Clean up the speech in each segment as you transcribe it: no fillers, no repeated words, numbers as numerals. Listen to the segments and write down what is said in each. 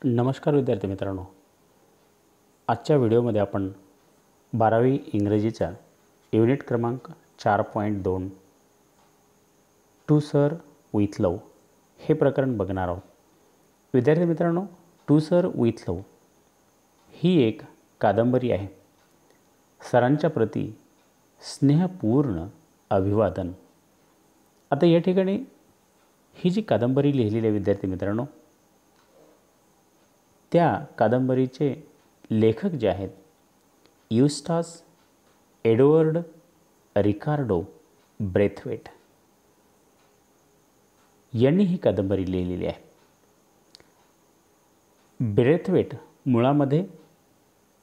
नमस्कार विद्यार्थी मित्रांनो, आजच्या व्हिडिओमध्ये आपण 12वी इंग्रजीचा युनिट क्रमांक 4.2 टू सर विथ लव हे प्रकरण बघणार आहोत. विद्यार्थी मित्रांनो, टू सर विथ लव ही एक कादंबरी आहे. सरांच्या प्रती स्नेहपूर्ण अभिवादन. आता या ठिकाणी ही जी कादंबरी लिहिलेली आहे विद्यार्थी मित्रांनो, त्या कादंबरीचे लेखक जे आहेत युस्टास एडवर्ड रिकार्डो ब्रेथवेट यांनी ही कादंबरी लिहिलेली आहे. ब्रेथवेट मुळामध्ये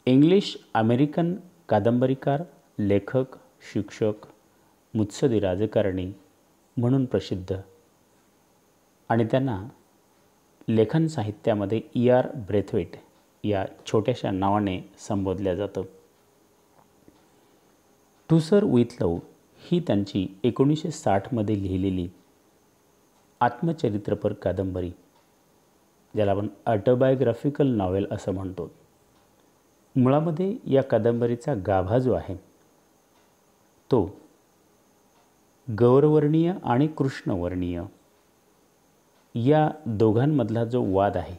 इंग्लिश अमेरिकन कादंबरीकार, लेखक, शिक्षक, मुत्सदी राजकारणी म्हणून प्रसिद्ध आणि त्यांना लेखन साहित्यामध्ये E.R. ब्रेथवेट या छोट्याशा नावाने संबोधल्या जातं. टू सर विथ लव ही त्यांची 1960मध्ये लिहिलेली आत्मचरित्रपर कादंबरी, ज्याला आपण ऑटोबायोग्राफिकल नॉवेल असं म्हणतो. मुळामध्ये या कादंबरीचा गाभा जो आहे तो गौरवर्णीय आणि कृष्णवर्णीय या दोघांमधला जो वाद आहे,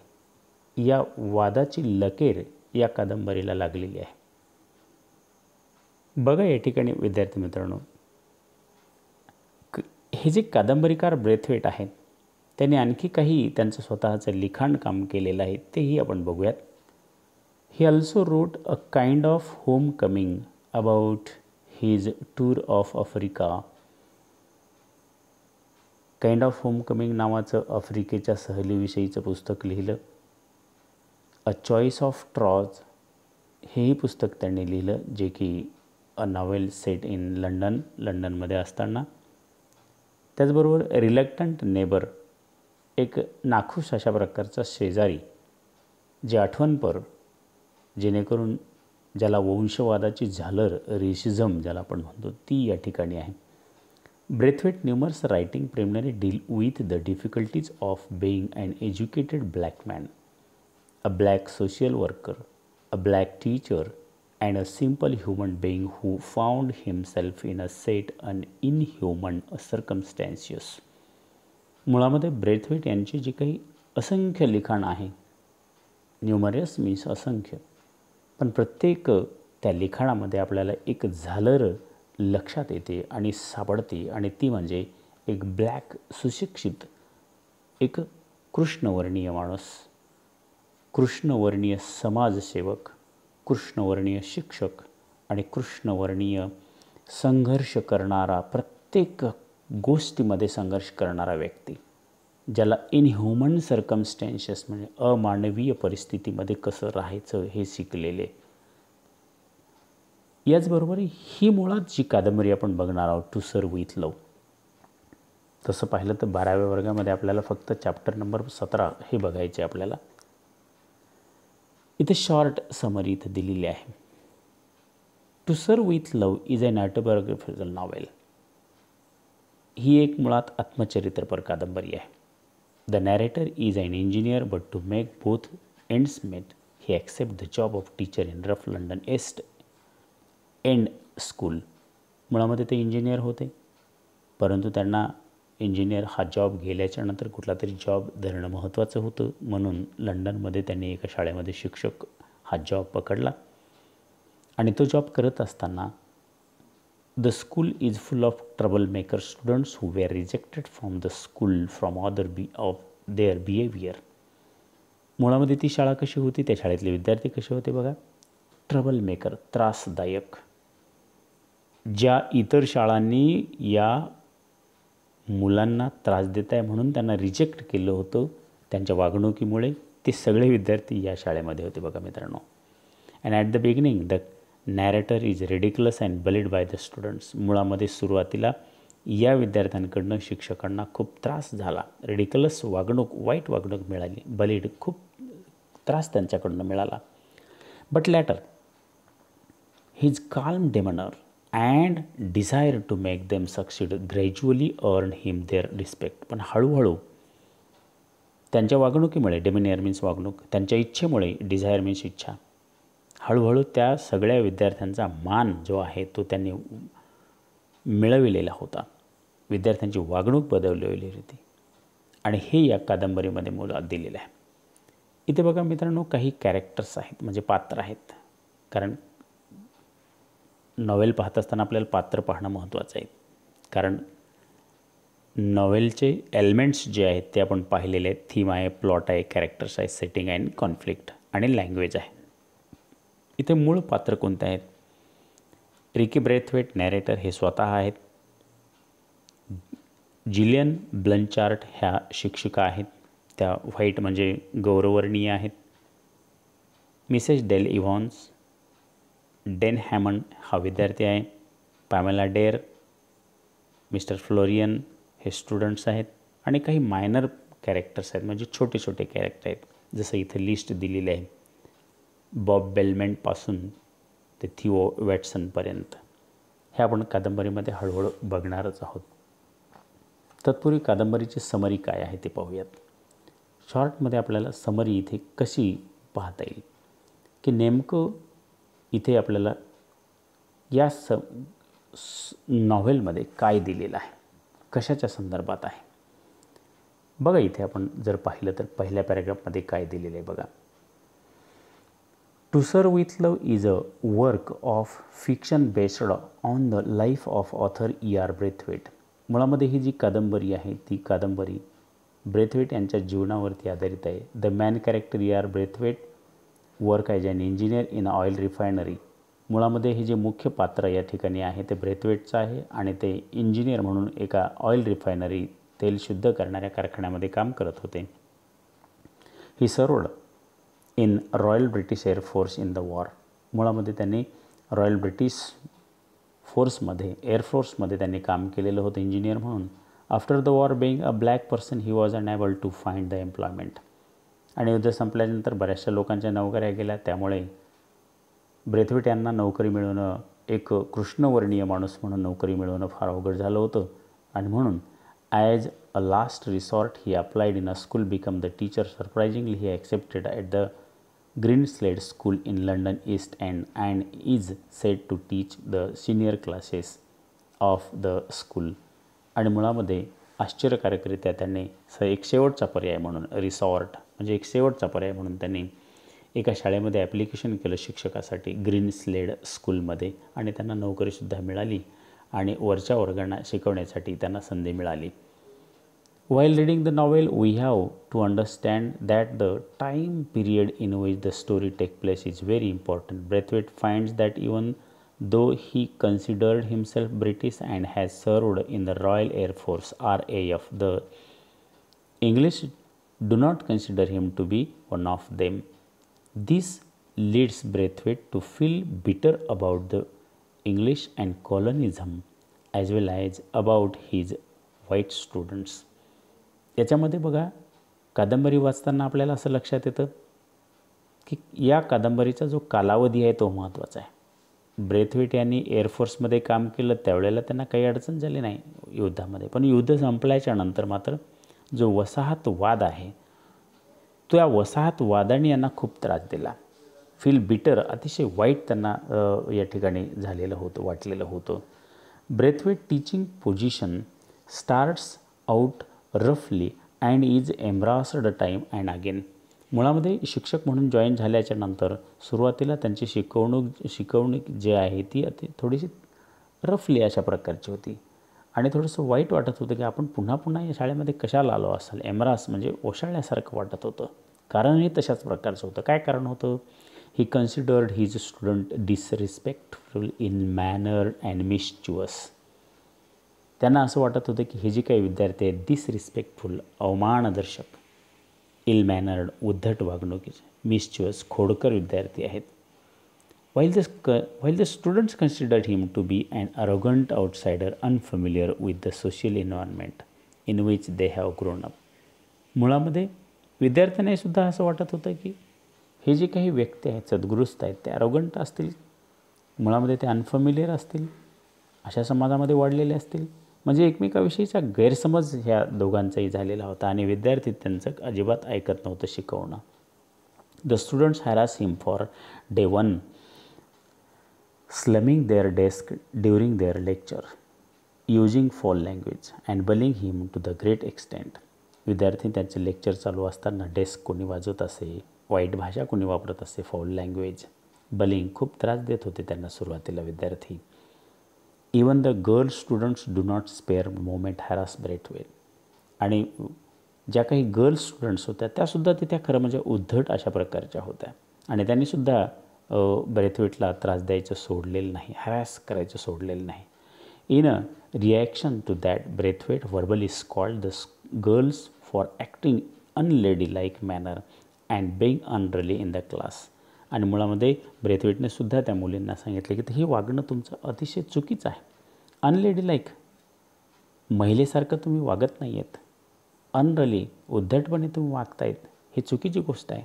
या वादाची लकेर या कादंबरीला लागलेली आहे. बघा या ठिकाणी विद्यार्थी मित्रांनो, हे जे कादंबरीकार ब्रेथवेट आहेत त्यांनी आणखी काही त्यांचं स्वतःचं लिखाण काम केलेलं आहे, तेही आपण बघूयात. He also wrote a kind of home coming about his tour of Africa. Kind of home coming नावाचं आफ्रिकेच्या सहलीविषयीचं पुस्तक लिहिलं. अ चॉईस ऑफ ट्रॉज हेही पुस्तक त्यांनी लिहिलं, जे की अ नॉवेल सेट इन लंडनमध्ये असताना. त्याचबरोबर रिलक्टंट नेबर, एक नाखुश अशा प्रकारचा शेजारी, जे आठवणपर, जेणेकरून ज्याला वंशवादाची झालर, रेसिझम ज्याला आपण म्हणतो, ती या ठिकाणी आहे. Braithwaite numerous writing primarily deal with the difficulties of being an educated black man, a black social worker, a black teacher, and a simple human being who found himself in a set and inhuman circumstances. मुळामध्ये Brathwaite यांची जी काही असंख्य लिखाण आहे, numerous means असंख्य, पण प्रत्येक त्या लिखाणामध्ये आपल्याला एक झालर लक्षात येते आणि सापडते, आणि ती म्हणजे एक ब्लॅक सुशिक्षित, एक कृष्णवर्णीय माणूस, कृष्णवर्णीय समाजसेवक, कृष्णवर्णीय शिक्षक आणि कृष्णवर्णीय संघर्ष करणारा, प्रत्येक गोष्टीमध्ये संघर्ष करणारा व्यक्ती, ज्याला इनह्युमन सर्कमस्टॅन्सेस म्हणजे अमानवीय परिस्थितीमध्ये कसं राहायचं हे शिकलेले. याचबरोबर ही मुळात जी कादंबरी आपण बघणार आहोत टू सर विथ लव, तसं पाहिलं तर 12व्या वर्गामध्ये आपल्याला फक्त चॅप्टर नंबर 17 हे बघायचे. आपल्याला इथे शॉर्ट समरी इथे दिलेली आहे. To sir with love is an autobiographical novel. ही एक मुळात आत्मचरित्रपर कादंबरी आहे. The narrator is an engineer, but to make both ends meet he accept the job of teacher in rough London East End school. मुळामध्ये ते engineer होते, परंतु त्यांना इंजिनियर हा जॉब गेल्याच्या नंतर कुठला तरी जॉब धरणं महत्त्वाचं होतं, म्हणून लंडनमध्ये त्यांनी एका शाळेमध्ये शिक्षक हा जॉब पकडला. आणि तो जॉब करत असताना the school is full of trouble maker students who were rejected from the school from other of their behaviour. मुळामध्ये ती शाळा कशी होती, त्या शाळेतले विद्यार्थी कसे होते बघा, ट्रबल मेकर, त्रासदायक, ज्या इतर शाळांनी या मुलांना त्रास देत आहे म्हणून त्यांना रिजेक्ट केलं होतं त्यांच्या वागणुकीमुळे, ते सगळे विद्यार्थी या शाळेमध्ये होते बघा मित्रांनो. And at the beginning the narrator is ridiculous and bullied by the students. मुळामध्ये सुरुवातीला या विद्यार्थ्यांकडनं शिक्षकांना खूप त्रास झाला, रेडिक्युलस वागणूक, वाईट वागणूक मिळाली, बलिड खूप त्रास त्यांच्याकडनं मिळाला. But later his calm demeanor and desire to make them succeed gradually earned him their respect. पण हळूहळू त्यांच्या वागणुकीमुळे, डेमिनियर मीन्स वागणूक, त्यांच्या इच्छेमुळे, डिझायर मीन्स इच्छा, हळूहळू त्या सगळ्या विद्यार्थ्यांचा मान जो आहे तो त्यांनी मिळविलेला होता. विद्यार्थ्यांची वागणूक बदललेली होती आणि हे या कादंबरीमध्ये मुलात दिलेलं आहे. इथे बघा मित्रांनो, काही कॅरेक्टर्स आहेत, म्हणजे पात्र आहेत. कारण नॉवेल पाहत असताना आपल्याला पात्र पाहणं महत्त्वाचं आहे. कारण नॉवेलचे एलिमेंट्स जे आहेत ते आपण पाहिलेले आहेत. थीम आहे, प्लॉट आहे, कॅरेक्टर्स आहे, सेटिंग आहे, कॉन्फ्लिक्ट आणि लँग्वेज आहे. इथे मूळ पात्र कोणते आहेत? रिकी ब्रेथवेट नॅरेटर हे स्वतः आहेत. जिलियन ब्लंचार्ट ह्या शिक्षिका आहेत, त्या व्हाईट म्हणजे गौरवर्णीय आहेत. मिसेस डेल इव्हॉन्स, डेन हॅमंड हा विद्यार्थी आहे. पॅमेला डेअर, मिस्टर फ्लोरियन हे स्टुडंट्स आहेत आणि काही मायनर कॅरेक्टर्स आहेत, म्हणजे छोटे छोटे कॅरेक्टर आहेत. जसं इथं लिस्ट दिलेली आहे, बॉब बेलमेंटपासून ते थिओ वॅटसनपर्यंत. हे आपण कादंबरीमध्ये हळूहळू बघणारच आहोत. तत्पूर्वी कादंबरीची समरी काय आहे ते पाहूयात. शॉर्टमध्ये आपल्याला समरी इथे कशी पाहता येईल की नेमकं इथे आपल्याला या नॉव्हेलमध्ये काय दिलेलं आहे, कशाच्या संदर्भात आहे. बघा इथे आपण जर पाहिलं तर पहिल्या पॅरेग्राफमध्ये काय दिलेलं आहे बघा. To sir with love is a work of fiction based on the life of author E.R. Braithwaite. मुळामध्ये ही जी कादंबरी आहे ती कादंबरी ब्रेथवेट यांच्या जीवनावरती आधारित आहे. The man character E.R. Braithwaite work as an engineer in oil refinery. मुळामध्ये हे जे मुख्य पात्र या ठिकाणी आहे ते ब्रेथवेटचं आहे आणि ते इंजिनियर म्हणून एका ऑइल रिफायनरी, तेल शुद्ध करणाऱ्या कारखान्यामध्ये काम करत होते. He served in royal British air force in the war. मुळामध्ये त्यांनी रॉयल ब्रिटिश फोर्समध्ये, एअरफोर्समध्ये त्यांनी काम केलेलं होतं इंजिनियर म्हणून. After the war being a black person he was unable to find the employment. आणि युद्ध संपल्यानंतर बऱ्याचशा लोकांच्या नोकऱ्या गेल्या, त्यामुळे ब्रेथवेट यांना नोकरी मिळवणं, एक कृष्णवर्णीय माणूस म्हणून नोकरी मिळवणं फार अवघड झालं होतं. आणि म्हणून as a last resort he applied in a school become the teacher. Surprisingly he accepted at the Greenslade school in London East End and is said to teach the senior classes of the school. आणि मुळामध्ये आश्चर्यकारकरित्या त्यांनी एक शेवटचा पर्याय म्हणून, resort म्हणजे एक शेवटचा पर्याय म्हणून त्यांनी एका शाळेमध्ये ॲप्लिकेशन केलं शिक्षकासाठी, ग्रीन स्लेड स्कूलमध्ये. आणि त्यांना नोकरीसुद्धा मिळाली आणि वरच्या वर्गांना शिकवण्यासाठी त्यांना संधी मिळाली. While reading the novel, we have to understand that the time period in which the story takes place is very important. Braithwaite finds that even though he considered himself British and has served in the Royal Air Force (RAF), the English do not consider him to be one of them. This leads Braithwaite to feel bitter about the English and colonialism as well as about his white students. याच्यामध्ये बघा, कादंबरी वाचताना आपल्याला असं लक्षात येतं की या कादंबरीचा जो कालावधी आहे तो महत्त्वाचा आहे. ब्रेथवेट यांनी एअरफोर्समध्ये काम केलं, त्यावेळेला त्यांना काही अडचण झाली नाही युद्धामध्ये. पण युद्ध संपल्याच्या नंतर मात्र जो वसाहतवाद आहे, त्या वसाहतवादाने यांना खूप त्रास दिला. फील बिटर, अतिशय वाईट त्यांना या ठिकाणी झालेलं होतं, वाटलेलं होतं. Braithwaite teaching position starts out रफली and is embarrassed time and again. मुळामध्ये शिक्षक म्हणून जॉईन झाल्याच्या नंतर सुरुवातीला त्यांची शिकवणूक जे आहे ती थोडीशी रफली अशा प्रकारची होती आणि थोडंसं वाईट वाटत होतं की आपण पुन्हा पुन्हा या शाळेमध्ये कशाला आलो असाल. एम्ब्रास म्हणजे ओशाळल्यासारखं वाटत होतं. कारणही तशाच प्रकारचं होतं. काय कारण होतं? He considered his student disrespectful in manner and mischievous. त्यांना असं वाटत होतं की हे जे काही विद्यार्थी आहेत डिसरिस्पेक्टफुल, अवमानदर्शक, इल मॅनर्ड, उद्धट वागणुकीचे, मिसच्युअस, खोडकर विद्यार्थी आहेत. while the students considered him to be an arrogant outsider unfamiliar with the social environment in which they have grown up. मुळामध्ये विद्यार्थ्यांना सुद्धा असं वाटत होतं की हे जे काही व्यक्ती आहेत, सद्गुरुस्त आहेत, ते अरोगंट असतील, मुळामध्ये ते अनफॅमिलियर असतील, अशा समाजामध्ये वाढलेले असतील म्हणजे एकमेकाविषयीचा गैरसमज ह्या दोघांचाही झालेला होता आणि विद्यार्थी त्यांचं अजिबात ऐकत नव्हतं शिकवणं. The students harass him for day 1, slumming their desk during their lecture, using foul language and bullying him to the great extent. विद्यार्थी त्यांचे लेक्चर चालू असताना डेस्क कोणी वाजवत असे, वाईट भाषा कोणी वापरत असे, फाऊल लँग्वेज, बलिंग खूप त्रास देत होते त्यांना सुरुवातीला विद्यार्थी. Even the girl students do not spare moment harass Braithwaite. आणि ज्या काही गर्ल स्टुडंट्स होत्या त्यासुद्धा तिथे खरं म्हणजे उद्धट अशा प्रकारच्या होत्या आणि त्यांनीसुद्धा ब्रेथवेटला त्रास द्यायचं सोडलेलं नाही, हॅरॅस करायचं सोडलेलं नाही. In a reaction to that Braithwaite verbally scold the girls for acting unladylike manner and being unruly in the class. आणि मुळामध्ये ब्रेथवेटने सुद्धा त्या मुलींना सांगितलं की हे वागणं तुमचं अतिशय चुकीचं आहे. अनलेडी लाईक, महिलेसारखं तुम्ही वागत नाही आहेत. अनरली, उद्धटपणे तुम्ही वागतायत, हे चुकीची गोष्ट आहे.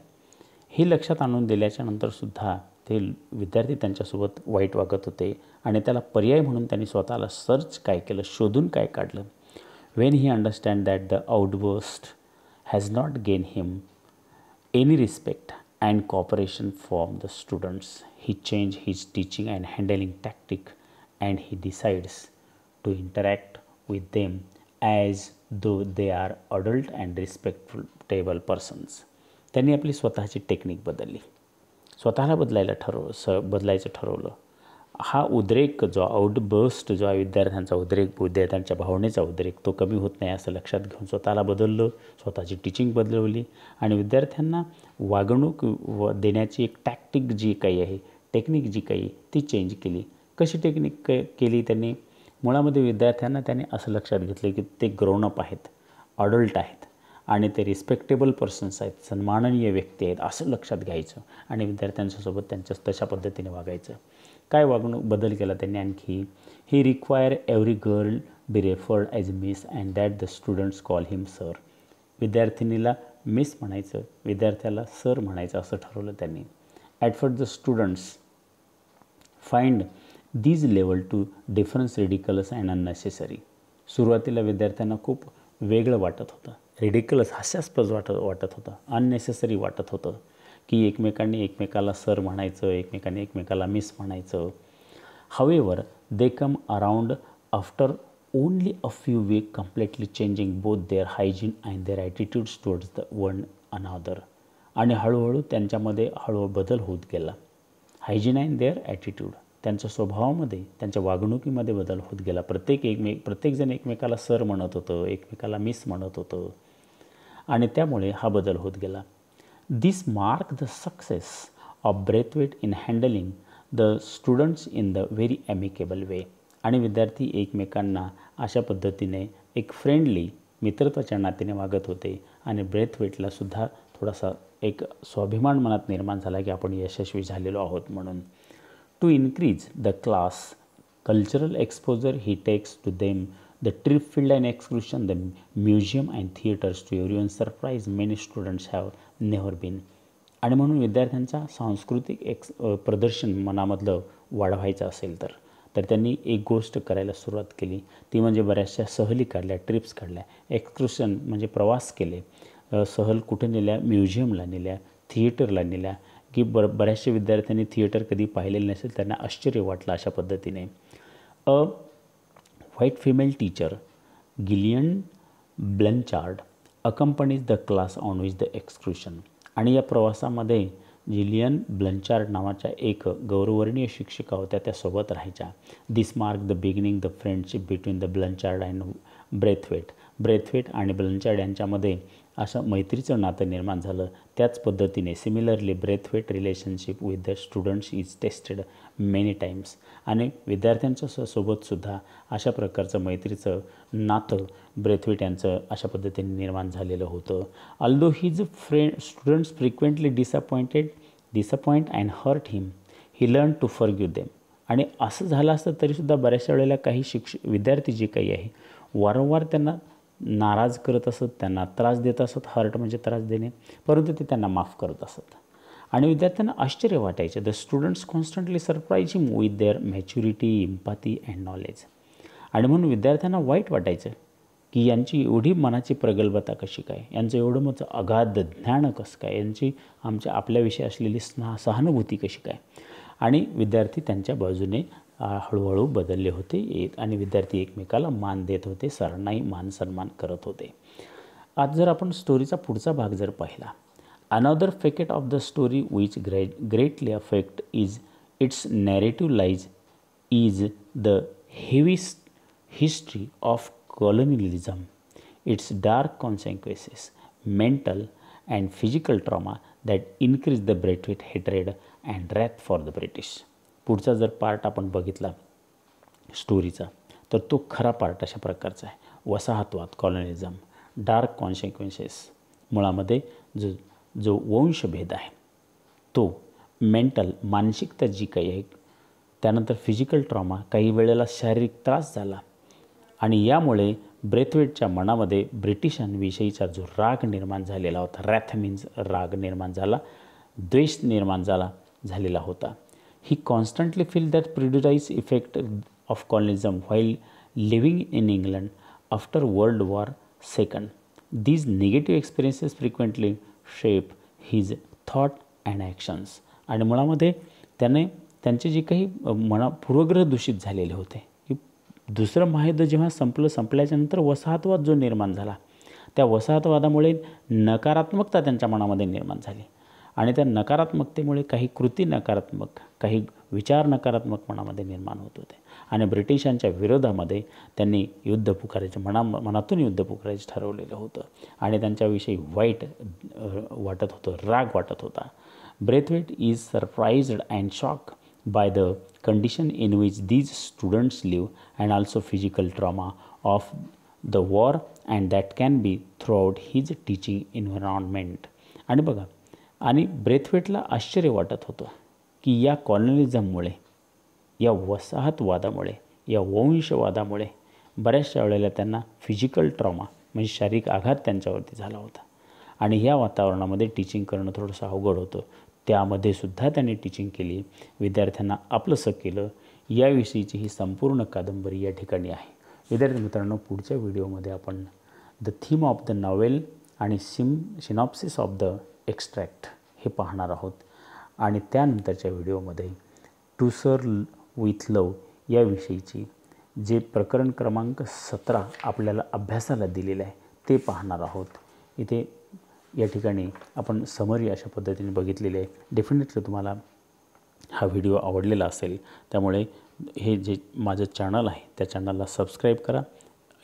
हे लक्षात आणून दिल्याच्या नंतरसुद्धा ते विद्यार्थी त्यांच्यासोबत वाईट वागत होते आणि त्याला पर्याय म्हणून त्यांनी स्वतःला सर्च काय केलं, शोधून काय काढलं. When he understand that the outburst has not gain him any respect and cooperation from the students, he change his teaching and handling tactic and he decides to interact with them as though they are adult and respectable persons. त्यांनी आपली स्वतःची technique बदलली, स्वतःला बदलायचं ठरवलं. हा उद्रेक जो आउटबर्स्ट जो आहे विद्यार्थ्यांचा उद्रेक, विद्यार्थ्यांच्या भावनेचा उद्रेक, तो कमी होत नाही असं लक्षात घेऊन स्वतःला बदललं, स्वतःची टीचिंग बदलवली आणि विद्यार्थ्यांना वागणूक देण्याची एक टॅक्टिक जी काही आहे, टेक्निक जी काही ती चेंज केली. कशी टेक्निक केली त्यांनी? मुळामध्ये विद्यार्थ्यांना त्यांनी असं लक्षात घेतलं की ते ग्रोनअप आहेत, अडल्ट आहेत आणि ते रिस्पेक्टेबल पर्सन्स आहेत, सन्माननीय व्यक्ती आहेत असं लक्षात घ्यायचं आणि विद्यार्थ्यांच्यासोबत त्यांच्या तशा पद्धतीने वागायचं. काय वागणूक बदल केला त्यांनी आणखी? He require every girl be referred as miss and that the students call him sir. विद्यार्थिनीला मिस म्हणायचं, विद्यार्थ्याला सर म्हणायचं असं ठरवलं त्यांनी. At first the students find these level to difference ridiculous and unnecessary. सुरुवातीला विद्यार्थ्यांना खूप वेगळं वाटत होतं, रिडिकलस, हास्यास्पद वाटत होतं, अननेसेसरी वाटत होतं की एकमेकांनी एकमेकाला सर म्हणायचं, एकमेकांनी एकमेकाला मिस म्हणायचं. However they come around after only a few week completely changing both their hygiene and their attitudes towards the one another. आणि हळूहळू त्यांच्यामध्ये बदल होत गेला. हायजीन अँड देअर ॲटिट्यूड, त्यांच्या स्वभावामध्ये, त्यांच्या वागणुकीमध्ये बदल होत गेला. प्रत्येकजण एकमेकाला सर म्हणत होतं, एकमेकाला मिस म्हणत होतं आणि त्यामुळे हा बदल होत गेला. This mark the success of Braithwaite in handling the students in the very amicable way. आणि विद्यार्थी एकमेकांना अशा पद्धतीने एक फ्रेंडली, मित्रत्वाच्या नात्याने वागत होते आणि ब्रेथवेटला सुद्धा थोडासा एक स्वाभिमान मनात निर्माण झाला की आपण यशस्वी झालेलो आहोत म्हणून. To increase the class cultural exposure, he takes to them the trip, field and excursion, the museum and theaters. To everyone's surprise, many students have never been. आणि म्हणून विद्यार्थ्यांचा सांस्कृतिक प्रदर्शन मनामधलं वाढवायचं असेल तर त्यांनी एक गोष्ट करायला सुरुवात केली, ती म्हणजे बऱ्याचशा सहली काढल्या, ट्रिप्स काढल्या, एक्सक्रुशन म्हणजे प्रवास केले, सहल कुठे नेल्या, म्युझियमला नेल्या, थिएटरला नेल्या की बऱ्याचशा विद्यार्थ्यांनी थिएटर कधी पाहिलेलं नसेल, त्यांना आश्चर्य वाटलं अशा पद्धतीने. A white female teacher Gillian Blanchard accompanies the class on which the excursion. आणि या प्रवासामध्ये जिलियन ब्लंचार्ड नावाच्या एक गौरववर्णीय शिक्षिका होत्या, त्या सोबत राहायच्या. This mark the beginning the friendship between the Blanchard and Braithwaite आणि ब्लंचार्ड यांच्यामध्ये असं मैत्रीचं नातं निर्माण झालं. त्याच पद्धतीने similarly Braithwaite relationship with the students is tested many times. आणि विद्यार्थ्यांच्या सोबतसुद्धा अशा प्रकारचं मैत्रीचं नातं ब्रेथवेट यांचं अशा पद्धतीने निर्माण झालेलं होतं. Although his students frequently disappoint and hurt him, he learn to forgive them. आणि असं झालं असतं तरीसुद्धा बऱ्याचशा वेळेला काही विद्यार्थी जे काही आहे वारंवार त्यांना नाराज करत असत, त्यांना त्रास देत असत. हर्ट म्हणजे त्रास देणे, परंतु ते त्यांना माफ करत असत आणि विद्यार्थ्यांना आश्चर्य वाटायचे. The students constantly surprise him with their maturity, empathy and knowledge. आणि म्हणून विद्यार्थ्यांना वाईट वाटायचं की यांची एवढी मनाची प्रगल्भता कशी काय, यांचं एवढं मोठं अगाध ज्ञान कसं काय, यांची आपल्याविषयी असलेली सहानुभूती कशी काय. आणि विद्यार्थी त्यांच्या बाजूने हळूहळू बदलले होते आणि विद्यार्थी एकमेकाला मान देत होते, सरांनाही मान सन्मान करत होते. आज जर आपण स्टोरीचा पुढचा भाग जर पाहिला, another Fekete of the story which greatly affect is it's narrative lies is the heavy history of colonialism, its dark consequences, mental and physical trauma that increase the British hatred and wrath for the British. पुढचा जर part आपण बघितला स्टोरीचा तर तो खरा part अशा प्रकारचा आहे. वसाहतवाद, कॉलनिझम, डार्क कॉन्सिक्वेन्सेस, मुळामध्ये जो वंशभेद आहे तो, मेंटल मानसिकता जी काही आहे, त्यानंतर फिजिकल ट्रॉमा, काही वेळेला शारीरिक त्रास झाला आणि यामुळे ब्रेथवेटच्या मनामध्ये ब्रिटिशांविषयीचा जो राग निर्माण झालेला होता, रॅथ मीन्स राग निर्माण झाला, द्वेष निर्माण झालेला होता. He constantly feel that prejudice effect of colonialism while living in England after world war second. These negative experiences frequently shape his thought and actions. आणि मुळामध्ये त्यांचे जे काही पूर्वग्रह दूषित झालेले होते, दुसरं महायुद्ध जेव्हा संपल्याच्यानंतर वसाहतवाद जो निर्माण झाला, त्या वसाहतवादामुळे नकारात्मकता त्यांच्या मनामध्ये निर्माण झाली आणि त्या नकारात्मकतेमुळे काही कृती नकारात्मक, काही विचार नकारात्मक मनामध्ये निर्माण होत होते आणि ब्रिटिशांच्या विरोधामध्ये त्यांनी युद्ध पुकारायचं, मनातून युद्ध पुकारायचं ठरवलेलं होतं आणि त्यांच्याविषयी वाईट वाटत होतं, राग वाटत होता. Braithwaite is surprised and shock by the condition in which these students live and also physical trauma of the war and that can be throughout his teaching environment. आणि बघा, आणि ब्रेथवेटला आश्चर्य वाटत होतं की या कॉलनिझममुळे, या वसाहतवादामुळे, या वंशवादामुळे बऱ्याचशा वेळेला त्यांना फिजिकल ट्रॉमा म्हणजे शारीरिक आघात त्यांच्यावरती झाला होता आणि या वातावरणामध्ये टीचिंग करणं थोडंसं अवघड होतं. त्यामध्ये सुद्धा त्यांनी टीचिंग केली, विद्यार्थ्यांना आपलंसं केलं. याविषयीची ही संपूर्ण कादंबरी या ठिकाणी आहे. विद्यार्थी मित्रांनो, पुढच्या व्हिडिओमध्ये आपण the theme of the novel आणि सिनॉप्सिस ऑफ द एक्स्ट्रॅक्ट हे पाहणार आहोत आणि त्यानंतरच्या व्हिडिओमध्ये टू सर विथ लव याविषयीची जे प्रकरण क्रमांक 17 आपल्याला अभ्यासाला दिलेलं आहे ते पाहणार आहोत. इथे या ठिकाणी आपण समरी अशा पद्धतीने बघितलेली आहे. डेफिनेटली तुम्हाला हा व्हिडिओ आवडलेला असेल, त्यामुळे हे जे माझं चॅनल आहे त्या चॅनलला सबस्क्राईब करा.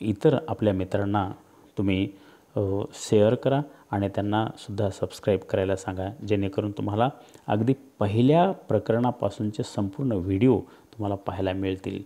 इतर आपल्या मित्रांना तुम्ही शेअर करा आणि त्यांनासुद्धा सबस्क्राईब करायला सांगा, जेणेकरून तुम्हाला अगदी पहिल्या प्रकरणापासूनचे संपूर्ण व्हिडिओ तुम्हाला पाहायला मिळतील.